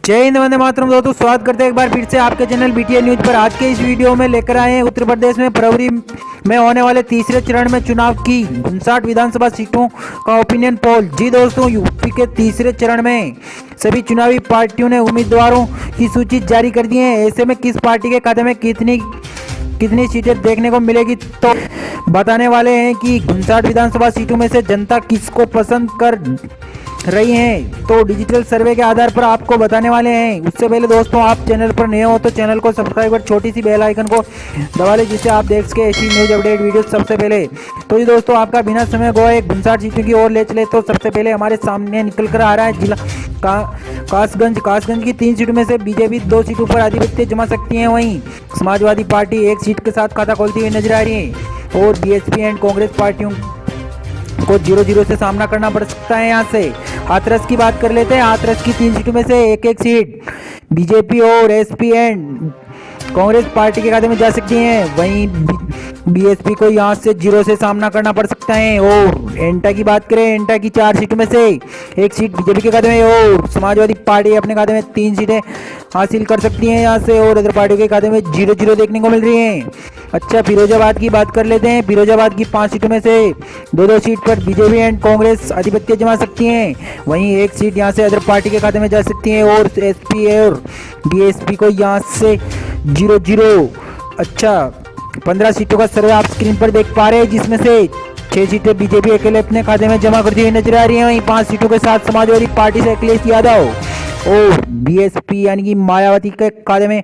जय हिंद, वंदे मातरम। दोस्तों स्वागत करते हैं एक बार फिर से आपके चैनल बीटीएन न्यूज पर। आज के इस वीडियो में लेकर आए हैं उत्तर प्रदेश में फरवरी में होने वाले तीसरे चरण में चुनाव की 59 विधानसभा सीटों का ओपिनियन पोल। जी दोस्तों, यूपी के तीसरे चरण में सभी चुनावी पार्टियों ने उम्मीदवारों की सूची जारी कर दी है। ऐसे में किस पार्टी के खाते में कितनी सीटें देखने को मिलेगी, तो बताने वाले हैं कि 59 विधानसभा सीटों में से जनता किसको पसंद कर रही हैं, तो डिजिटल सर्वे के आधार पर आपको बताने वाले हैं। उससे पहले दोस्तों, आप चैनल पर नए हो तो चैनल को सब्सक्राइब कर छोटी सी बेल आइकन को दबा लें, जिससे आप देख सके ऐसी न्यूज अपडेट वीडियो सबसे पहले। तो ये दोस्तों, आपका बिना समय गवाए 59 सीटों की ओर ले चले तो सबसे पहले हमारे सामने निकल कर आ रहा है जिला कासगंज की 3 सीटों में से बीजेपी 2 सीटों पर आधिपत्य जमा सकती है। वहीं समाजवादी पार्टी 1 सीट के साथ खाता खोलती हुई नजर आ रही है और बीएसपी एंड कांग्रेस पार्टियों को 0-0 से सामना करना पड़ सकता है। यहाँ से हाथरस की बात कर लेते हैं। हाथरस की 3 सीटों में से एक सीट बीजेपी और एसपी एंड कांग्रेस पार्टी के खाते में जा सकती है। वहीं बीएसपी को यहां से 0 से सामना करना पड़ सकता है। और एंटा की बात करें, एंटा की 4 सीटों में से 1 सीट बीजेपी के खाते में और समाजवादी पार्टी अपने खाते में 3 सीटें हासिल कर सकती है यहाँ से, और अदर पार्टियों के खाते में 0-0 देखने को मिल रही है। अच्छा, फिरोजाबाद की बात कर लेते हैं। फिरोजाबाद की 5 सीटों में से 2-2 सीट पर बीजेपी एंड कांग्रेस आधिपत्य जमा सकती हैं। वहीं 1 सीट यहां से अदर पार्टी के खाते में जा सकती है और एसपी और बीएसपी को यहां से 0-0। अच्छा, 15 सीटों का सर्वे आप स्क्रीन पर देख पा रहे हैं, जिसमें से 6 सीटें बीजेपी अकेले अपने खाते में जमा करती हुई नजर आ रही है। वहीं 5 सीटों के साथ समाजवादी पार्टी से अखिलेश यादव और बीएसपी यानी कि मायावती के खाते में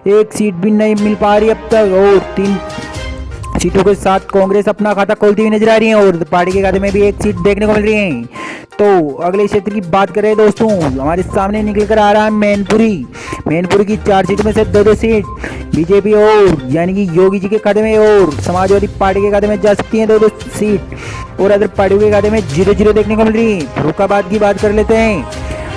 1 सीट भी नहीं मिल पा रही अब तक, और 3 सीटों के साथ कांग्रेस अपना खाता खोलती हुई नजर आ रही है और पार्टी के खाते में भी 1 सीट देखने को मिल रही है। तो अगले क्षेत्र की बात करें दोस्तों, हमारे सामने निकल कर आ रहा है मैनपुरी की 4 सीटों में से 2-2 सीट बीजेपी और यानी कि योगी जी के खाते में और समाजवादी पार्टी के खाते में जा सकती है 2-2 सीट, और अदर पार्टियों के खाते में 0-0 देखने को मिल रही है। फर्रुखाबाद की बात कर लेते हैं।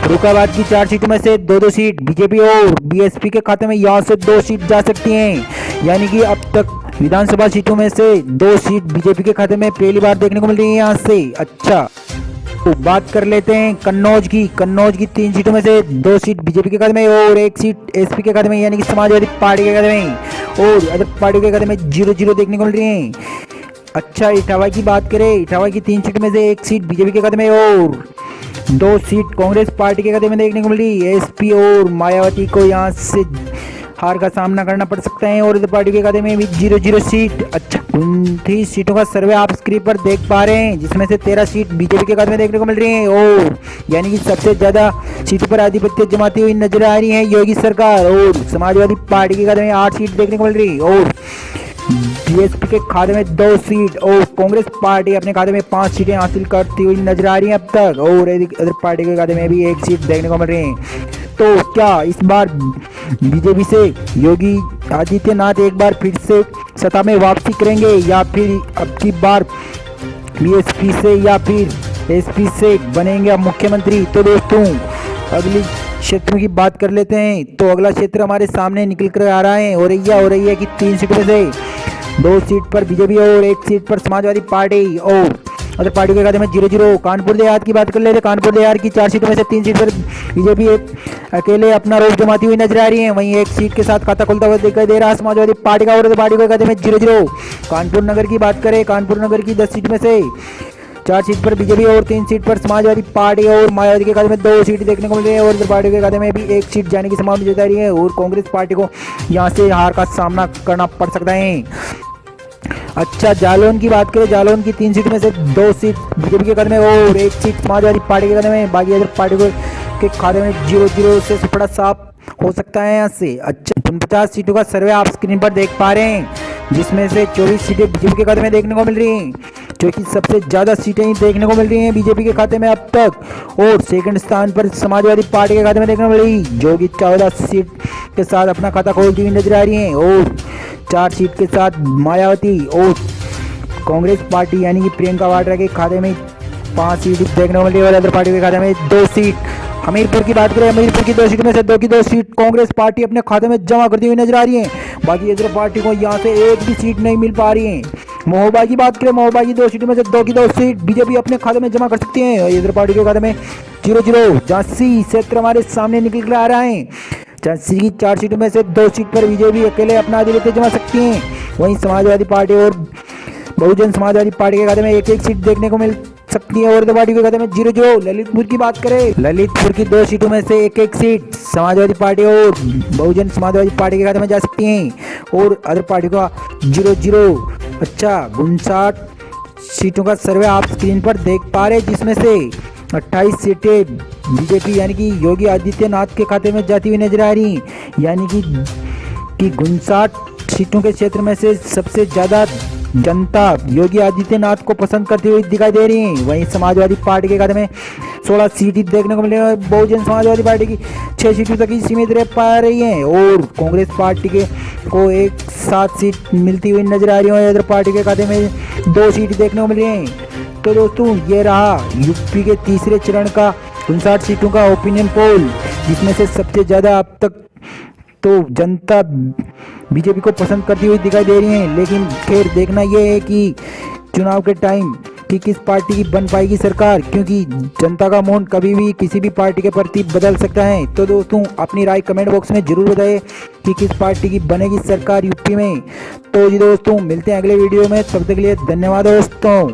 फर्रुखाबाद की 4 सीटों में से 2-2 सीट बीजेपी और बीएसपी के खाते में यहाँ से 2 सीट जा सकती हैं, यानी कि अब तक विधानसभा सीटों में से 2 सीट बीजेपी के खाते में पहली बार देखने को मिल रही है यहाँ से। अच्छा, तो बात कर लेते हैं कन्नौज की 3 सीटों में से 2 सीट बीजेपी के खाते में और 1 सीट एसपी के खाते में, यानी कि समाजवादी पार्टी के खाते में, और अदर पार्टी के खाते में 0-0 देखने को मिल रही है। अच्छा, इटावा की बात करें। इटावा की 3 सीटों में से 1 सीट बीजेपी के खाते में और 2 सीट कांग्रेस पार्टी के खाते में देखने को मिल रही है। एसपी और मायावती को यहाँ से हार का सामना करना पड़ सकता है और इधर पार्टी के खाते में भी 0-0 सीट। अच्छा, 29 सीटों का सर्वे आप स्क्रीन पर देख पा रहे हैं, जिसमें से 13 सीट बीजेपी के खाते में देखने को मिल रही है और यानी कि सबसे ज्यादा सीटों पर आधिपत्य जमाती हुई नजर आ रही है योगी सरकार, और समाजवादी पार्टी के खाते में 8 सीट देखने को मिल रही है और बीएसपी के खाते में 2 सीट और कांग्रेस पार्टी अपने खाते में 5 सीटें हासिल करती हुई नजर आ रही है अब तक, और अदर पार्टी के खाते में भी 1 सीट देखने को मिल रही है। तो क्या इस बार बीजेपी से योगी आदित्यनाथ एक बार फिर से सत्ता में वापसी करेंगे, या फिर अब की बार बीएसपी से या फिर एसपी से बनेंगे मुख्यमंत्री? तो दोस्तों, अगली क्षेत्र की बात कर लेते हैं। तो अगला क्षेत्र हमारे सामने निकल कर आ रहा है औरैया हो रही है कि 3 सीटों में से 2 सीट पर बीजेपी और 1 सीट पर समाजवादी पार्टी और अदर पार्टी के खाते में 0-0। कानपुर देहात की बात कर लेते हैं। कानपुर देहात की 4 सीटों में से 3 सीट पर बीजेपी अकेले अपना रोष जमाती हुई नजर आ रही है। वहीं 1 सीट के साथ खाता खुलता हुआ दिखाई दे रहा है समाजवादी पार्टी का, और अदर पार्टी के खाते में 0-0। कानपुर नगर की बात करें। कानपुर नगर की 10 सीट में से 4 सीट पर बीजेपी और 3 सीट पर समाजवादी पार्टी और मायावती के खाते में 2 सीट देखने को मिल रही है, और इधर पार्टी के खाते में भी 1 सीट जाने की संभावना जता रही है और कांग्रेस पार्टी को यहाँ से हार का सामना करना पड़ सकता है। अच्छा, जालौन की बात करें। जालौन की 3 सीटों में से 2 सीट बीजेपी के खाते में और 1 सीट समाजवादी पार्टी के खाते में, बाकी अदर पार्टी के खाते में 0-0 से बड़ा साफ हो सकता है यहाँ से। अच्छा, 49 सीटों का सर्वे आप स्क्रीन पर देख पा रहे हैं, जिसमें से 24 सीटें बीजेपी के खाते में देखने को मिल रही हैं, जो कि सबसे ज़्यादा सीटें ही देखने को मिल रही हैं बीजेपी के खाते में अब तक, और सेकंड स्थान पर समाजवादी पार्टी के खाते में देखने को मिल रही, जो कि 14 सीट के साथ अपना खाता खोलती हुई नजर आ रही है, और 4 सीट के साथ मायावती और कांग्रेस पार्टी यानी कि प्रियंका वाड्रा के खाते में 5 सीट देखने को मिल रही है और अदर पार्टी के खाते में 2 सीट। हमीरपुर की बात करें। हमीरपुर की 2 सीटों में से 2 की 2 सीट कांग्रेस पार्टी अपने खाते में जमा करती हुई नजर आ रही है, बाकी अदर पार्टी को यहाँ से 1 भी सीट नहीं मिल पा रही है। महोबा की बात करें, महोबा की 2 सीटों में से 2 की 2 सीट बीजेपी अपने खाते में जमा कर सकती है। इधर पार्टी के खाते में 0-0। झांसी क्षेत्र हमारे सामने निकल कर आ रहा है। झांसी की 4 सीटों में से 2 सीट पर बीजेपी अकेले अपना आधिपत्य जमा सकती है। वहीं समाजवादी पार्टी और बहुजन समाजवादी पार्टी के खाते में 1-1 सीट देखने को मिल सकती है। और इधर पार्टी के खाते में 0-0। ललितपुर की बात करें, ललितपुर की 2 सीटों में से 1-1 सीट समाजवादी पार्टी और बहुजन समाजवादी पार्टी के खाते में जा सकती हैं। और अदर पार्टी का 0-0। अच्छा, 59 सीटों का सर्वे आप स्क्रीन पर देख पा रहे हैं, जिसमें से 28 सीटें बीजेपी यानी कि योगी आदित्यनाथ के खाते में जाती हुई नजर आ रही, यानी कि 59 सीटों के क्षेत्र में से सबसे ज़्यादा जनता योगी आदित्यनाथ को पसंद करती हुई दिखाई दे रही है। वहीं समाजवादी पार्टी के खाते में 16 सीटें देखने को मिलेगी। बहुजन समाजवादी पार्टी की 6 सीटों तक ही सीमित रह पा रही हैं और कांग्रेस पार्टी के को 7 सीट मिलती हुई नजर आ रही है। इधर पार्टी के खाते में 2 सीट देखने को मिल रही हैं। तो दोस्तों, ये रहा यूपी के तीसरे चरण का 59 सीटों का ओपिनियन पोल, जिसमें से सबसे ज़्यादा अब तक तो जनता बीजेपी को पसंद करती हुई दिखाई दे रही है। लेकिन खैर देखना यह है कि चुनाव के टाइम कि किस पार्टी की बन पाएगी सरकार, क्योंकि जनता का मौन कभी भी किसी भी पार्टी के प्रति बदल सकता है। तो दोस्तों, अपनी राय कमेंट बॉक्स में जरूर बताएं कि किस पार्टी की बनेगी सरकार यूपी में। तो जी दोस्तों, मिलते हैं अगले वीडियो में, तब तक के लिए धन्यवाद दोस्तों।